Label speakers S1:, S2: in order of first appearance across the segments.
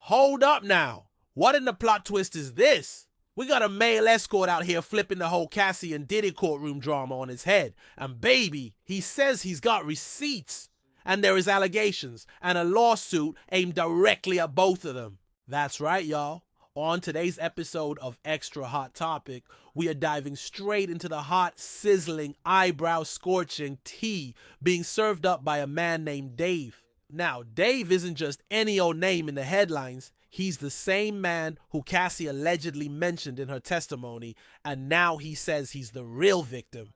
S1: Hold up now. What in the plot twist is this? We got a male escort out here flipping the whole Cassie and Diddy courtroom drama on his head. And baby, he says he's got receipts. And there is allegations and a lawsuit aimed directly at both of them. That's right, y'all. On today's episode of Extra Hot Topic, we are diving straight into the hot, sizzling, eyebrow-scorching tea being served up by a man named Dave. Now, Dave isn't just any old name in the headlines. He's the same man who Cassie allegedly mentioned in her testimony, and now he says he's the real victim.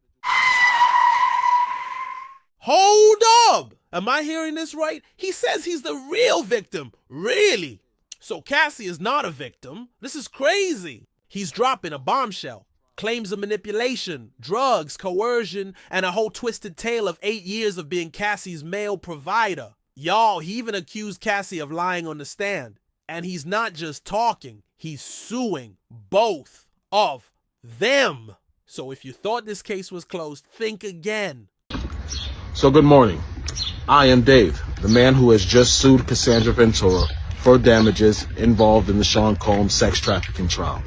S1: Hold up! Am I hearing this right? He says he's the real victim. Really? So Cassie is not a victim. This is crazy. He's dropping a bombshell. Claims of manipulation, drugs, coercion, and a whole twisted tale of 8 years of being Cassie's male provider. Y'all, he even accused Cassie of lying on the stand. And he's not just talking, he's suing both of them. So if you thought this case was closed, think again.
S2: So good morning. I am Dave, the man who has just sued Cassandra Ventura for damages involved in the Sean Combs sex trafficking trial.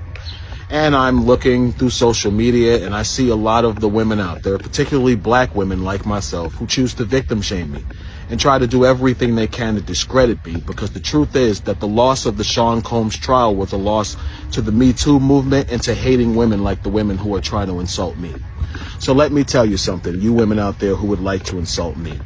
S2: And I'm looking through social media and I see a lot of the women out there, particularly black women like myself, who choose to victim shame me and try to do everything they can to discredit me, because the truth is that the loss of the Sean Combs trial was a loss to the Me Too movement and to hating women like the women who are trying to insult me. So let me tell you something, you women out there who would like to insult me.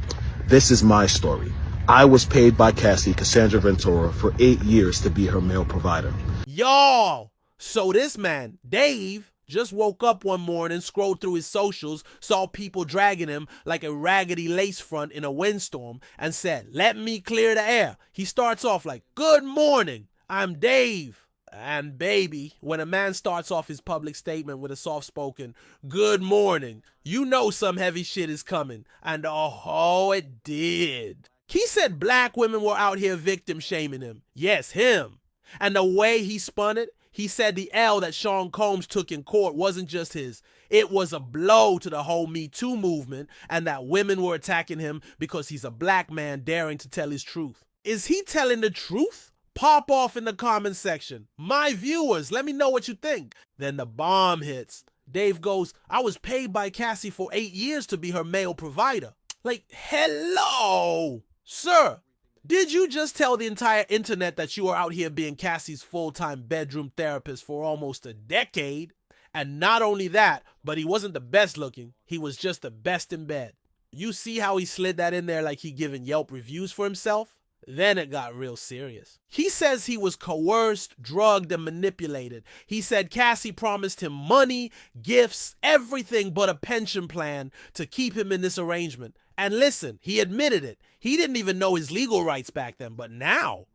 S2: This is my story. I was paid by Cassie, Cassandra Ventura, for 8 years to be her male provider.
S1: Y'all, so this man, Dave, just woke up one morning, scrolled through his socials, saw people dragging him like a raggedy lace front in a windstorm, and said, "Let me clear the air." He starts off like, "Good morning, I'm Dave." And baby, when a man starts off his public statement with a soft-spoken, "Good morning," you know some heavy shit is coming. And oh, it did. He said black women were out here victim shaming him. Yes, him. And the way he spun it, he said the L that Sean Combs took in court wasn't just his. It was a blow to the whole Me Too movement, and that women were attacking him because he's a black man daring to tell his truth. Is he telling the truth? Pop off in the comment section. My viewers, let me know what you think. Then the bomb hits. Dave goes, "I was paid by Cassie for 8 years to be her male provider." Like, hello, sir. Did you just tell the entire internet that you are out here being Cassie's full-time bedroom therapist for almost a decade? And not only that, but he wasn't the best looking, he was just the best in bed. You see how he slid that in there like he giving Yelp reviews for himself? Then it got real serious. He says he was coerced, drugged, and manipulated. He said Cassie promised him money, gifts, everything but a pension plan to keep him in this arrangement. And listen, he admitted it. He didn't even know his legal rights back then, but now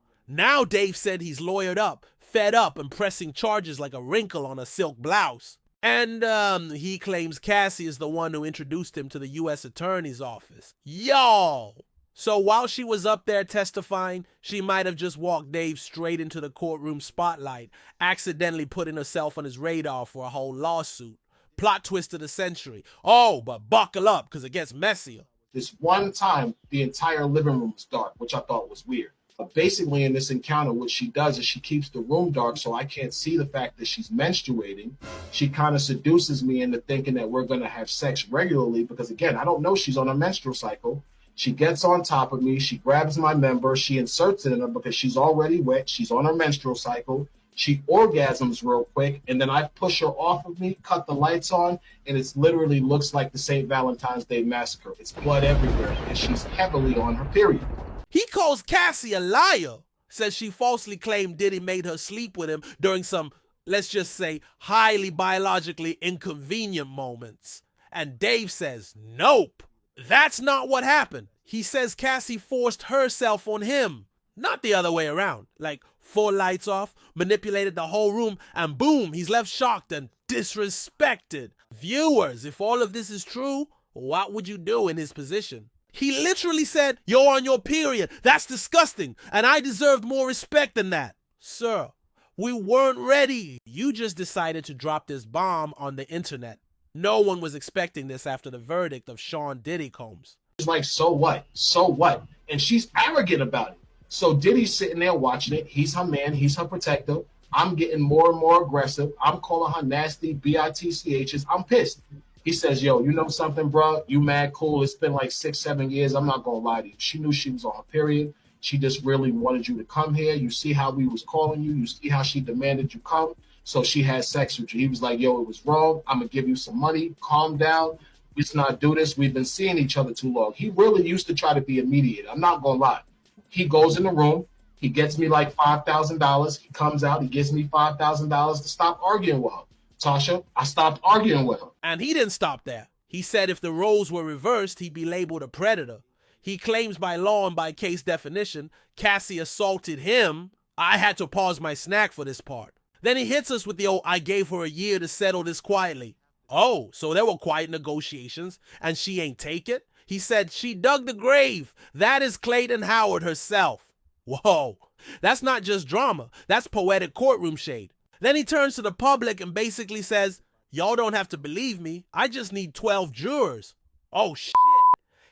S1: Dave said he's lawyered up, fed up, and pressing charges like a wrinkle on a silk blouse. And he claims Cassie is the one who introduced him to the U.S. Attorney's Office. Y'all! So while she was up there testifying, she might have just walked Dave straight into the courtroom spotlight, accidentally putting herself on his radar for a whole lawsuit. Plot twist of the century. Oh, but buckle up, because it gets messier.
S3: This one time, the entire living room was dark, which I thought was weird. But basically, in this encounter, what she does is she keeps the room dark so I can't see the fact that she's menstruating. She kind of seduces me into thinking that we're going to have sex regularly because, again, I don't know she's on a menstrual cycle. She gets on top of me. She grabs my member. She inserts it in her because she's already wet. She's on her menstrual cycle. She orgasms real quick, and then I push her off of me, cut the lights on, and it literally looks like the St. Valentine's Day massacre. It's blood everywhere, and she's heavily on her period.
S1: He calls Cassie a liar, says she falsely claimed Diddy made her sleep with him during some, let's just say, highly biologically inconvenient moments. And Dave says, nope, that's not what happened. He says Cassie forced herself on him, not the other way around. Like, full lights off, manipulated the whole room, and boom, he's left shocked and disrespected. Viewers, if all of this is true, what would you do in his position? He literally said, "You're on your period. That's disgusting, and I deserved more respect than that." Sir, we weren't ready. You just decided to drop this bomb on the internet. No one was expecting this after the verdict of Sean Diddy Combs.
S3: She's like, so what? So what? And she's arrogant about it. So Diddy's sitting there watching it. He's her man. He's her protector. I'm getting more and more aggressive. I'm calling her nasty bitchs. I'm pissed. He says, yo, you know something, bro? You mad cool. It's been like 6-7 years. I'm not going to lie to you. She knew she was on her period. She just really wanted you to come here. You see how we was calling you. You see how she demanded you come. So she had sex with you. He was like, yo, it was wrong. I'm going to give you some money. Calm down. Let's not do this. We've been seeing each other too long. He really used to try to be a mediator. I'm not going to lie. He goes in the room. He gets me like $5,000. He comes out. He gives me $5,000 to stop arguing with her. Tasha, I stopped arguing with her.
S1: And he didn't stop there. He said if the roles were reversed, he'd be labeled a predator. He claims by law and by case definition, Cassie assaulted him. I had to pause my snack for this part. Then he hits us with the old, I gave her a year to settle this quietly. Oh, so there were quiet negotiations and she ain't take it? He said she dug the grave. That is Clayton Howard herself. Whoa, that's not just drama. That's poetic courtroom shade. Then he turns to the public and basically says, y'all don't have to believe me. I just need 12 jurors. Oh, shit.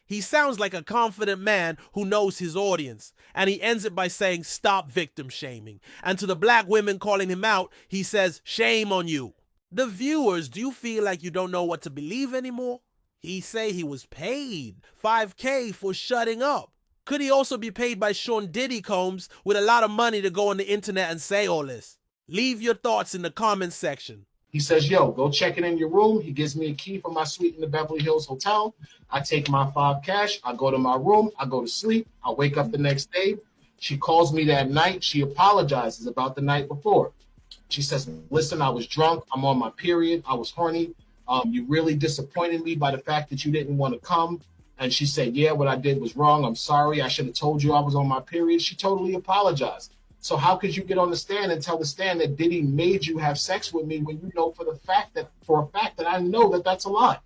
S1: He sounds like a confident man who knows his audience. And he ends it by saying, stop victim shaming. And to the black women calling him out, he says, shame on you. The viewers, do you feel like you don't know what to believe anymore? He say he was paid $5K for shutting up. Could he also be paid by Sean Diddy Combs with a lot of money to go on the internet and say all this? Leave your thoughts in the comments section.
S3: He says, yo, go check it in your room. He gives me a key for my suite in the Beverly Hills Hotel. I take my $5 cash. I go to my room. I go to sleep. I wake up the next day. She calls me that night. She apologizes about the night before. She says, listen, I was drunk. I'm on my period. I was horny. You really disappointed me by the fact that you didn't want to come. And she said, yeah, what I did was wrong. I'm sorry. I should have told you I was on my period. She totally apologized. So how could you get on the stand and tell the stand that Diddy made you have sex with me when you know for a fact that I know that that's a lie?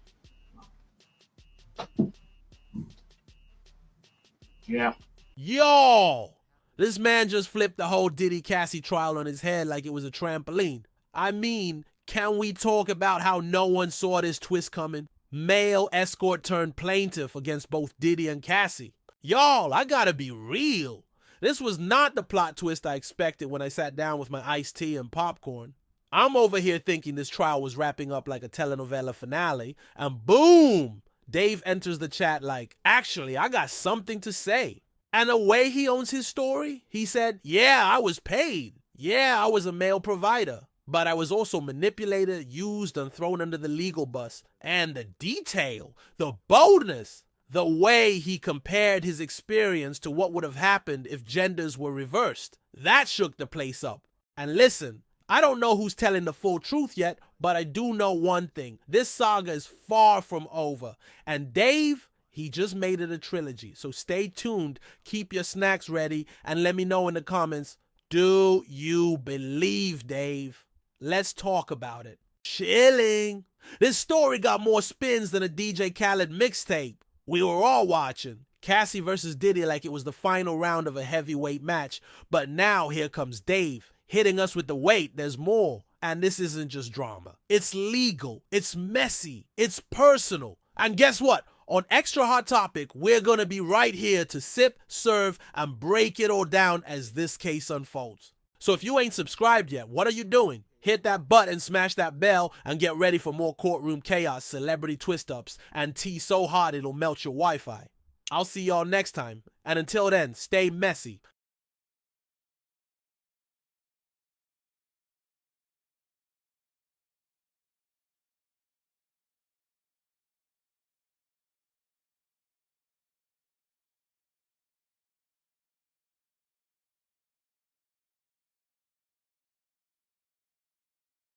S3: Yeah.
S1: Yo, this man just flipped the whole Diddy Cassie trial on his head like it was a trampoline. I mean, can we talk about how no one saw this twist coming? Male escort turned plaintiff against both Diddy and Cassie. Y'all, I gotta be real. This was not the plot twist I expected when I sat down with my iced tea and popcorn. I'm over here thinking this trial was wrapping up like a telenovela finale, and boom! Dave enters the chat like, actually, I got something to say. And the way he owns his story, he said, yeah, I was paid. Yeah, I was a male provider. But I was also manipulated, used, and thrown under the legal bus. And the detail, the boldness, the way he compared his experience to what would have happened if genders were reversed. That shook the place up. And listen, I don't know who's telling the full truth yet, but I do know one thing. This saga is far from over. And Dave, he just made it a trilogy. So stay tuned, keep your snacks ready, and let me know in the comments, do you believe Dave? Let's talk about it. Chilling. This story got more spins than a DJ Khaled mixtape. We were all watching. Cassie versus Diddy like it was the final round of a heavyweight match. But now here comes Dave, hitting us with the weight. There's more. And this isn't just drama. It's legal. It's messy. It's personal. And guess what? On Extra Hot Topic, we're going to be right here to sip, serve, and break it all down as this case unfolds. So if you ain't subscribed yet, what are you doing? Hit that button, smash that bell, and get ready for more courtroom chaos, celebrity twist-ups, and tea so hot it'll melt your Wi-Fi. I'll see y'all next time, and until then, stay messy,